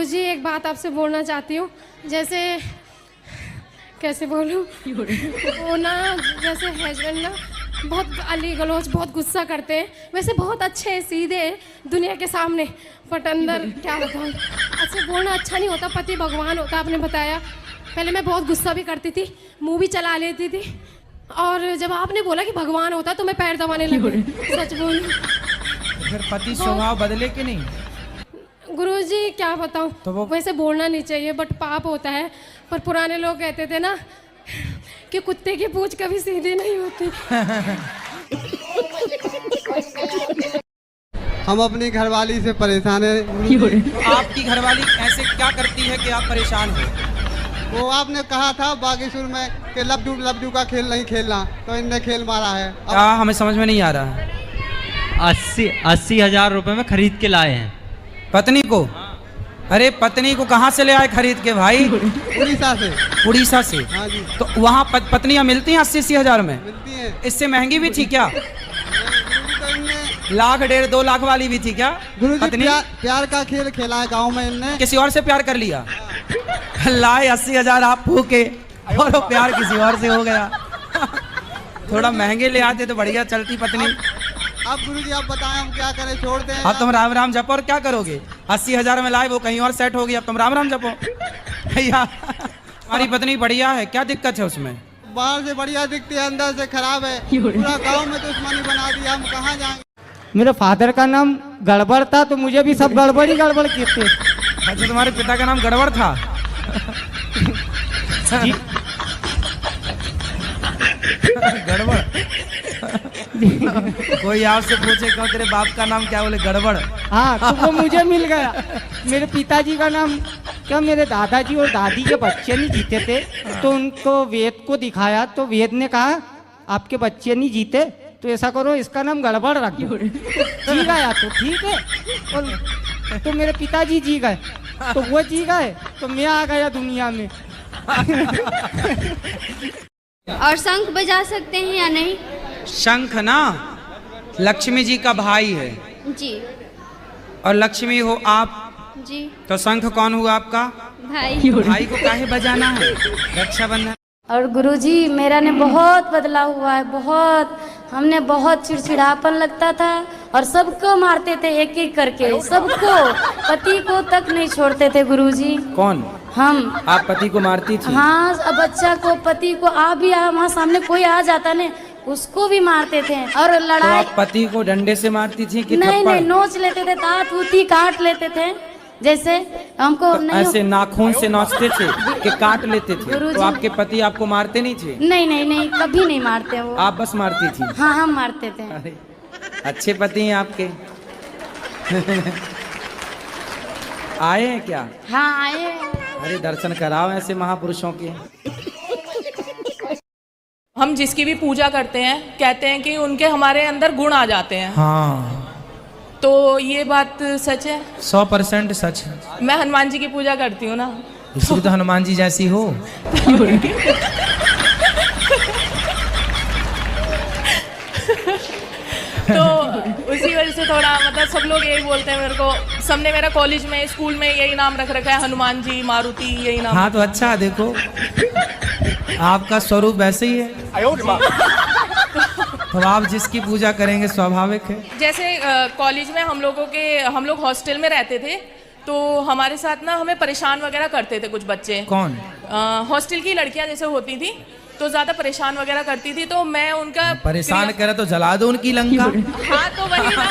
गुरुजी एक बात आपसे बोलना चाहती हूँ। जैसे कैसे बोलूँ वो ना, जैसे हस्बैंड ना बहुत गाली गलौज बहुत गुस्सा करते हैं, वैसे बहुत अच्छे सीधे दुनिया के सामने, बट अंदर क्या बताऊँ, अच्छा बोलना अच्छा नहीं होता। पति भगवान होता आपने बताया। पहले मैं बहुत गुस्सा भी करती थी, मुँह भी चला लेती थी, और जब आपने बोला कि भगवान होता तो मैं पैर दबाने लगी। सच बोलूं फिर पति स्वभाव बदले कि नहीं? गुरुजी क्या बताऊं, तो वो वैसे बोलना नहीं चाहिए बट पाप होता है। पर पुराने लोग कहते थे ना कि कुत्ते की पूंछ कभी सीधी नहीं होती। हम अपनी घरवाली से परेशान हैं। आपकी घरवाली ऐसे क्या करती है कि आप परेशान हो? वो आपने कहा था बागेश्वर में कि लबडू का खेल नहीं खेलना, तो इनने खेल मारा है। क्या हमें समझ में नहीं आ रहा है। 80,000 रुपए में खरीद के लाए हैं पत्नी को? अरे पत्नी को कहाँ से ले आए खरीद के भाई? उड़ीसा से। उड़ीसा से? हाँ जी। तो वहाँ पत्नियाँ मिलती हैं 80-80 हज़ार में? मिलती हैं। इससे महंगी भी थी क्या? लाख 1.5-2 लाख वाली भी थी क्या? गुरुजी प्यार का खेल खेला है गांव में इनने। किसी और से प्यार कर लिया? लाए 80,000 आप फूके और वो प्यार किसी और से हो गया। थोड़ा महंगे ले आते तो बढ़िया चलती पत्नी। अब गुरुजी आप बताएं हम क्या करें, छोड़ते हैं? अब तुम राम राम जपो और क्या करोगे? 80,000 में लाए, वो कहीं और सेट होगी, अब तुम राम राम जपो। भैया हमारी पत्नी बढ़िया है, क्या दिक्कत है उसमें? बाहर से बढ़िया दिखती है, अंदर से खराब है। पूरा गांव में दुश्मनी बना दिया, हम कहाँ जाएंगे? मेरे फादर का नाम गड़बड़ था तो मुझे भी सब गड़बड़ ही गड़बड़ कहते। अच्छा तुम्हारे पिता का नाम गड़बड़ था? गड़बड़? कोई आपसे पूछे क्यों तेरे बाप का नाम क्या, बोले गड़बड़। हाँ तो वो मुझे मिल गया। मेरे पिताजी का नाम क्या, मेरे दादाजी और दादी के बच्चे नहीं जीते थे तो उनको वेद को दिखाया तो वेद ने कहा आपके बच्चे नहीं जीते तो ऐसा करो इसका नाम गड़बड़ रख दो। जी गया तो ठीक है, और तो मेरे पिताजी जी गए तो वो जी गए तो मैं आ गया दुनिया में। और शंख बजा सकते हैं या नहीं? शंख ना लक्ष्मी जी का भाई है जी। और लक्ष्मी हो आप जी। तो शंख कौन हुआ आपका? भाई। भाई को काहे बजाना है रक्षाबंधन? और गुरुजी मेरा ने बहुत बदला हुआ है, बहुत। हमने बहुत चिड़चिड़ापन लगता था और सबको मारते थे एक एक करके, सबको, पति को तक नहीं छोड़ते थे गुरुजी। कौन? हम। आप पति को मारती थी? हाँ, अब बच्चा को, पति को, आप भी वहाँ सामने कोई आ जाता ने उसको भी मारते थे। और तो लड़ाई आप पति को डंडे से मारती थी कि नहीं थप्पड़? नहीं, नोच लेते थे, दांत उती काट लेते थे। जैसे हमको तो नहीं ऐसे नाखून से नोचते थे कि काट लेते थे? तो आपके पति आपको मारते नहीं थे? नहीं नहीं नहीं, कभी नहीं मारते वो। आप बस मारती थी? हाँ हम मारते थे। अरे अच्छे पति हैं आपके। आए हैं क्या? हाँ आए। अरे दर्शन कराओ ऐसे महापुरुषों के। हम जिसकी भी पूजा करते हैं कहते हैं कि उनके हमारे अंदर गुण आ जाते हैं। हाँ तो ये बात सच है? 100% सच है। मैं हनुमान जी की पूजा करती हूँ ना, इसलिए तो हनुमान जी जैसी हो। तो उसी वजह से थोड़ा मतलब सब लोग यही बोलते हैं मेरे को। सबने मेरा कॉलेज में, स्कूल में यही नाम रख रखा है, हनुमान जी, मारुति, यही नाम। हाँ तो अच्छा है, देखो आपका स्वरूप वैसे ही है। तो आप जिसकी पूजा करेंगे स्वाभाविक है। जैसे कॉलेज में हम लोग हॉस्टल में रहते थे तो हमारे साथ ना हमें परेशान वगैरह करते थे कुछ बच्चे। कौन? हॉस्टल की लड़कियां जैसे होती थी तो ज्यादा परेशान वगैरह करती थी, तो मैं उनका परेशान करे तो जला दो उनकी लंका। हाँ तो वही ना,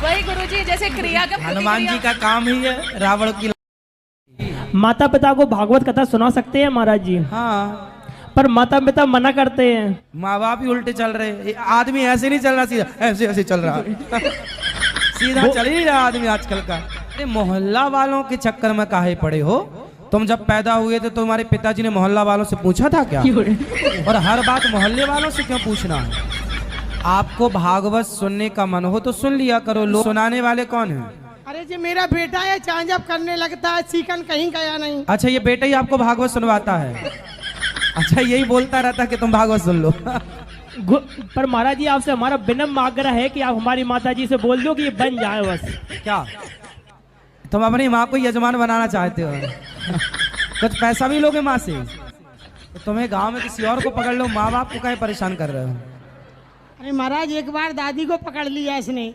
वही गुरुजी, जैसे क्रिया का हनुमान जी का काम ही है रावण की। माता पिता को भागवत कथा सुना सकते हैं महाराज जी? हाँ पर माता पिता मना करते हैं। माँ बाप ही उल्टे चल रहे। आदमी ऐसे नहीं चल रहा, सीधा ऐसे ऐसे चल रहा। सीधा चल ही रहा आदमी आजकल का। अरे मोहल्ला वालों के चक्कर में काहे पड़े हो? तुम जब पैदा हुए थे तो तुम्हारे पिताजी ने मोहल्ला वालों से पूछा था क्या? और हर बात मोहल्ले वालों से क्यों पूछना है? आपको भागवत सुनने का मन हो तो सुन लिया करो। लोग सुनाने वाले कौन है? अरे जी मेरा बेटा है, चांजब करने लगता है, सीखन कहीं गया नहीं। अच्छा ये बेटा ही आपको भागवत सुनवाता है? अच्छा यही बोलता रहता कि तुम भागवत सुन लो। पर महाराज जी आपसे हमारा विनम्र आग्रह है कि आप हमारी माता जी से बोल दो कि ये बन जाए बस। क्या तुम अपनी माँ को यजमान बनाना चाहते हो। कुछ पैसा भी लोगे माँ से? तो तुम्हें गांव में किसी और को पकड़ लो, माँ बाप को काहे परेशान कर रहे हो? अरे महाराज एक बार दादी को पकड़ लिया इसने।